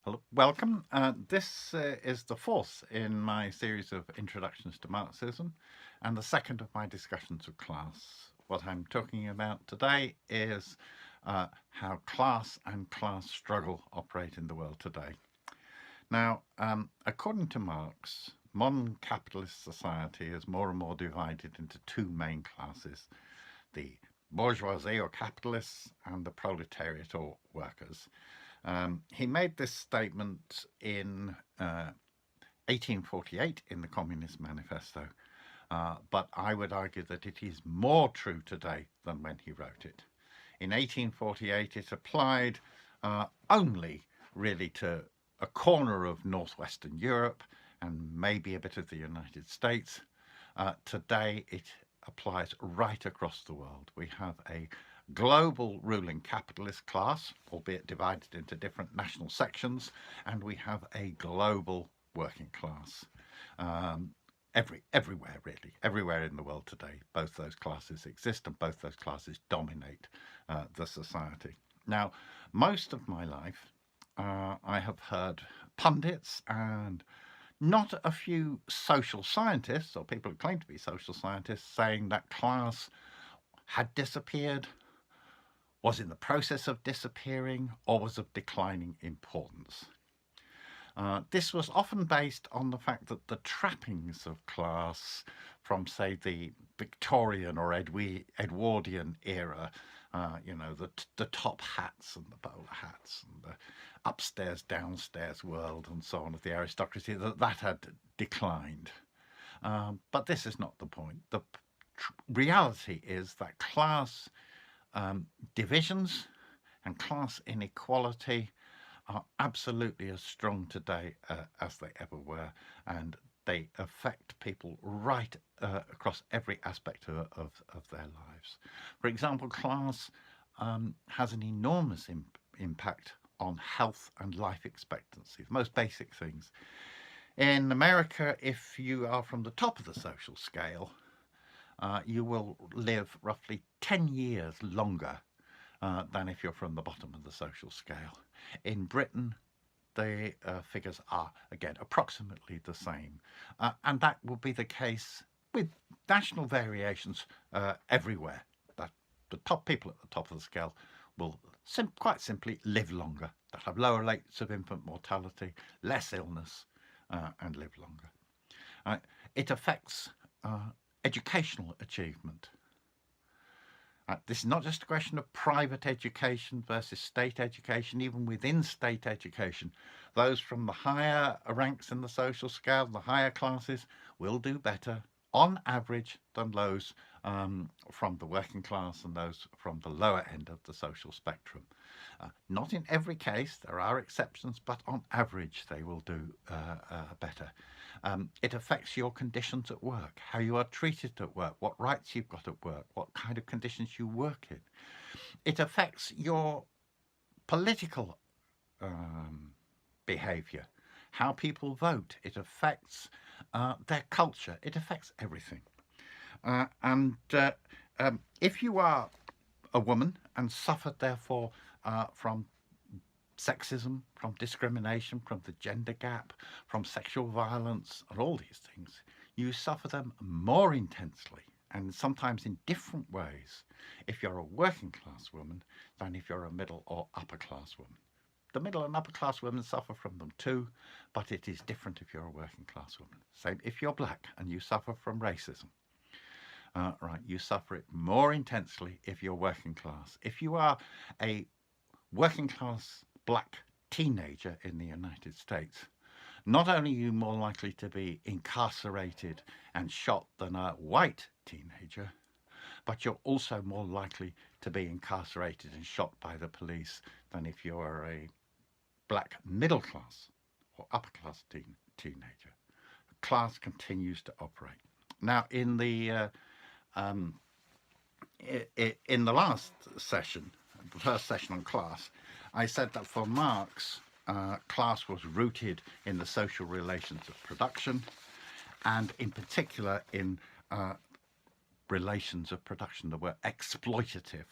Hello, welcome. This is the fourth in my series of introductions to Marxism and the second of my discussions of class. What I'm talking about today is how class and class struggle operate in the world today. Now, according to Marx, modern capitalist society is more and more divided into two main classes: the bourgeoisie or capitalists and the proletariat or workers. He made this statement in 1848 in the Communist Manifesto, but I would argue that it is more true today than when he wrote it. In 1848, it applied only really to a corner of northwestern Europe and maybe a bit of the United States. Today, it applies right across the world. We have a global ruling capitalist class, albeit divided into different national sections, and we have a global working class. Everywhere, really, everywhere in the world today, both those classes exist and both those classes dominate the society. Now, most of my life, I have heard pundits and not a few social scientists, or people who claim to be social scientists, saying that class had disappeared, was in the process of disappearing, or was of declining importance. This was often based on the fact that the trappings of class from, say, the Victorian or Edwardian era, the top hats and the bowler hats and the upstairs, downstairs world and so on of the aristocracy, that had declined. But this is not the point. The reality is that class divisions and class inequality are absolutely as strong today as they ever were, and they affect people right across every aspect of their lives. For example, class has an enormous impact on health and life expectancy, the most basic things. In America, if you are from the top of the social scale, you will live roughly 10 years longer than if you're from the bottom of the social scale. In Britain, the figures are, again, approximately the same. And that will be the case with national variations everywhere. That the top people at the top of the scale will quite simply live longer. They'll have lower rates of infant mortality, less illness, and live longer. It affects educational achievement. This is not just a question of private education versus state education. Even within state education, those from the higher ranks in the social scale, the higher classes, will do better on average than those from the working class and those from the lower end of the social spectrum. Not in every case, there are exceptions, but on average they will do better. It affects your conditions at work, how you are treated at work, what rights you've got at work, what kind of conditions you work in. It affects your political behaviour, how people vote. It affects their culture. It affects everything. And if you are a woman and suffered, therefore, from sexism, from discrimination, from the gender gap, from sexual violence, and all these things, you suffer them more intensely and sometimes in different ways if you're a working class woman than if you're a middle or upper class woman. The middle and upper class women suffer from them too, but it is different if you're a working class woman. Same if you're black and you suffer from racism. You suffer it more intensely if you're working class. If you are a working class black teenager in the United States, not only are you more likely to be incarcerated and shot than a white teenager, but you're also more likely to be incarcerated and shot by the police than if you're a black middle class or upper class teenager. Class continues to operate. Now, in the last session, the first session on class, I said that for Marx, class was rooted in the social relations of production, and in particular in relations of production that were exploitative.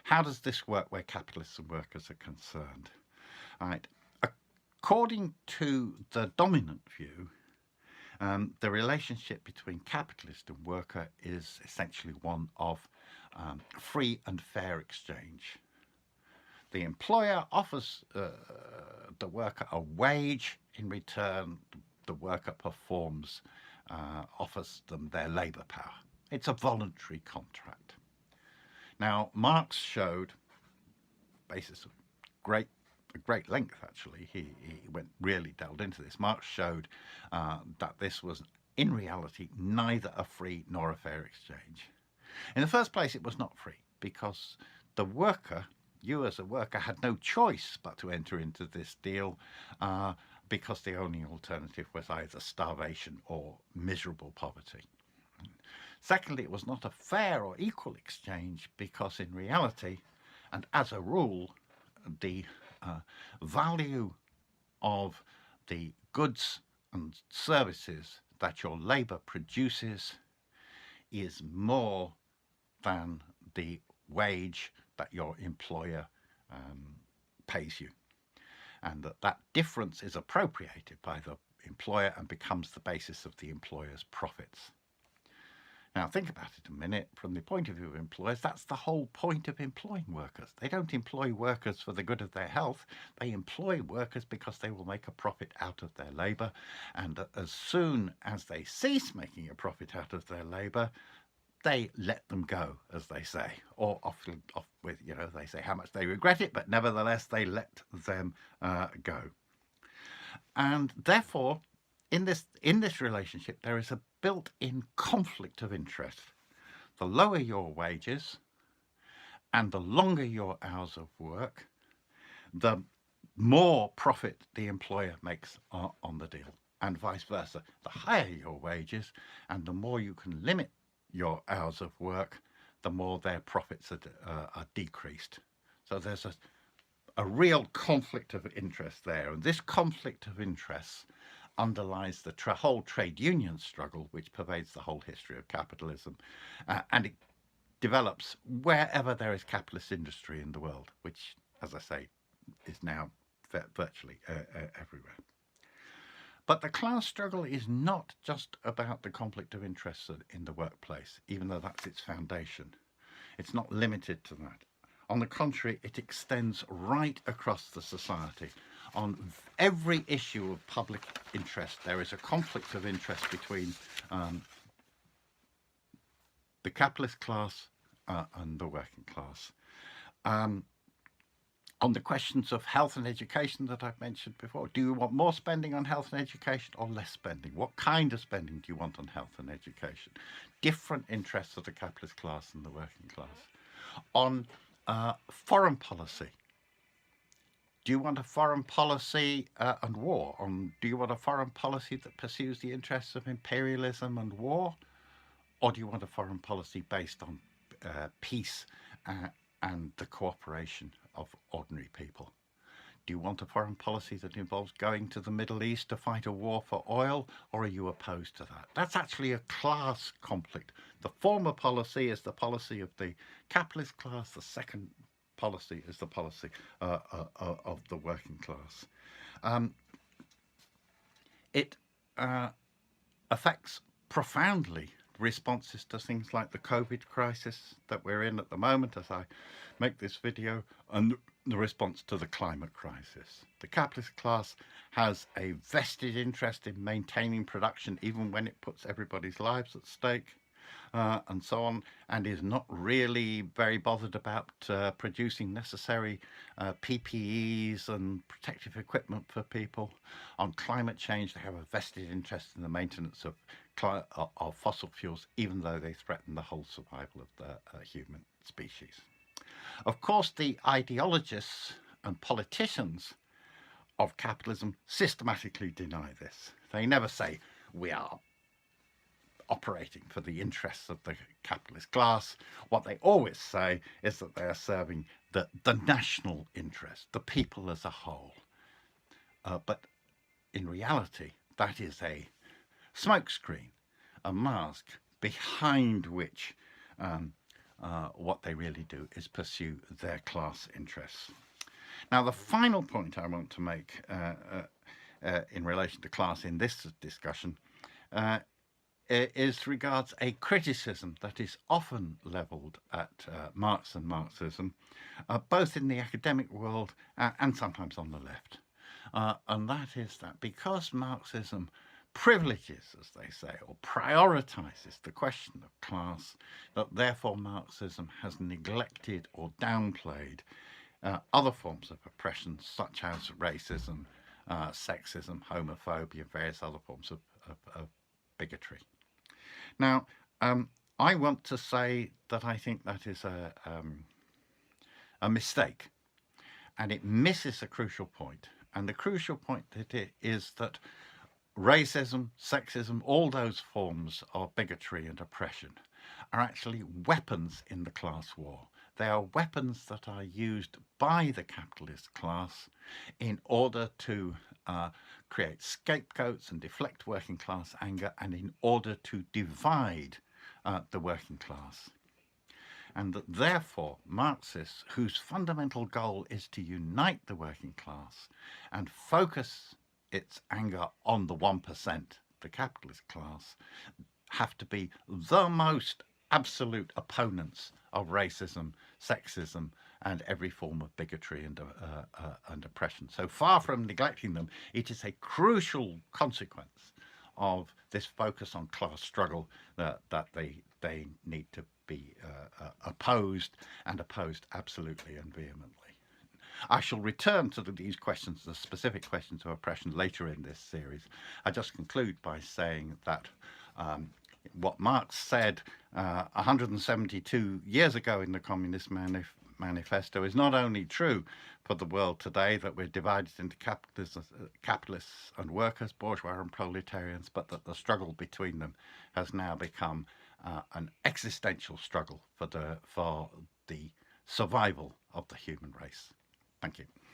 How does this work where capitalists and workers are concerned? Right. According to the dominant view, the relationship between capitalist and worker is essentially one of free and fair exchange. The employer offers the worker a wage. In return, the worker offers them their labour power. It's a voluntary contract. Now, Marx showed, basis of great length actually, he really delved into this. Marx showed that this was in reality neither a free nor a fair exchange. In the first place, it was not free because the worker, you as a worker, had no choice but to enter into this deal because the only alternative was either starvation or miserable poverty. Secondly, it was not a fair or equal exchange because in reality, and as a rule, the value of the goods and services that your labour produces is more than the wage that your employer pays you, and that difference is appropriated by the employer and becomes the basis of the employer's profits. Now think about it a minute. From the point of view of employers, that's the whole point of employing workers. They don't employ workers for the good of their health. They employ workers because they will make a profit out of their labour, and as soon as they cease making a profit out of their labour, they let them go, as they say, or often with, they say how much they regret it, but nevertheless they let them go. And therefore, in this relationship, there is a built-in conflict of interest. The lower your wages and the longer your hours of work, the more profit the employer makes on the deal, and vice versa. The higher your wages and the more you can limit your hours of work, the more their profits are decreased. So there's a real conflict of interest there, and this conflict of interests underlies the whole trade union struggle, which pervades the whole history of capitalism, and it develops wherever there is capitalist industry in the world, which, as I say, is now virtually everywhere. But the class struggle is not just about the conflict of interests in the workplace, even though that's its foundation. It's not limited to that. On the contrary, it extends right across the society. On every issue of public interest, there is a conflict of interest between the capitalist class and the working class. On the questions of health and education that I've mentioned before, do you want more spending on health and education or less spending? What kind of spending do you want on health and education? Different interests of the capitalist class and the working class. On foreign policy, do you want a foreign policy and war? Do you want a foreign policy that pursues the interests of imperialism and war? Or do you want a foreign policy based on peace and the cooperation of ordinary people? Do you want a foreign policy that involves going to the Middle East to fight a war for oil, or are you opposed to that? That's actually a class conflict. The former policy is the policy of the capitalist class. The second policy is the policy of the working class. It affects profoundly responses to things like the COVID crisis that we're in at the moment as I make this video, and the response to the climate crisis. The capitalist class has a vested interest in maintaining production even when it puts everybody's lives at stake, and so on, and is not really very bothered about producing necessary PPEs and protective equipment for people. On climate change, they have a vested interest in the maintenance of fossil fuels, even though they threaten the whole survival of the human species. Of course, the ideologists and politicians of capitalism systematically deny this. They never say, we are operating for the interests of the capitalist class. What they always say is that they are serving the national interest, the people as a whole. But in reality, that is a smokescreen, a mask behind which what they really do is pursue their class interests. Now, the final point I want to make in relation to class in this discussion is regards a criticism that is often levelled at Marx and Marxism, both in the academic world and sometimes on the left. And that is that because Marxism privileges, as they say, or prioritizes the question of class, that therefore Marxism has neglected or downplayed other forms of oppression, such as racism, sexism, homophobia, various other forms of bigotry. Now, I want to say that I think that is a mistake, and it misses a crucial point. And the crucial point is that racism, sexism, all those forms of bigotry and oppression are actually weapons in the class war. They are weapons that are used by the capitalist class in order to create scapegoats and deflect working class anger, and in order to divide the working class. And that therefore Marxists, whose fundamental goal is to unite the working class and focus its anger on the 1%, the capitalist class, have to be the most absolute opponents of racism, sexism, and every form of bigotry and oppression. So far from neglecting them, it is a crucial consequence of this focus on class struggle that they need to be opposed, and opposed absolutely and vehemently. I shall return to these questions, the specific questions of oppression, later in this series. I just conclude by saying that what Marx said 172 years ago in the Communist Manifesto is not only true for the world today, that we're divided into capitalists and workers, bourgeois and proletarians, but that the struggle between them has now become an existential struggle for the survival of the human race. Thank you.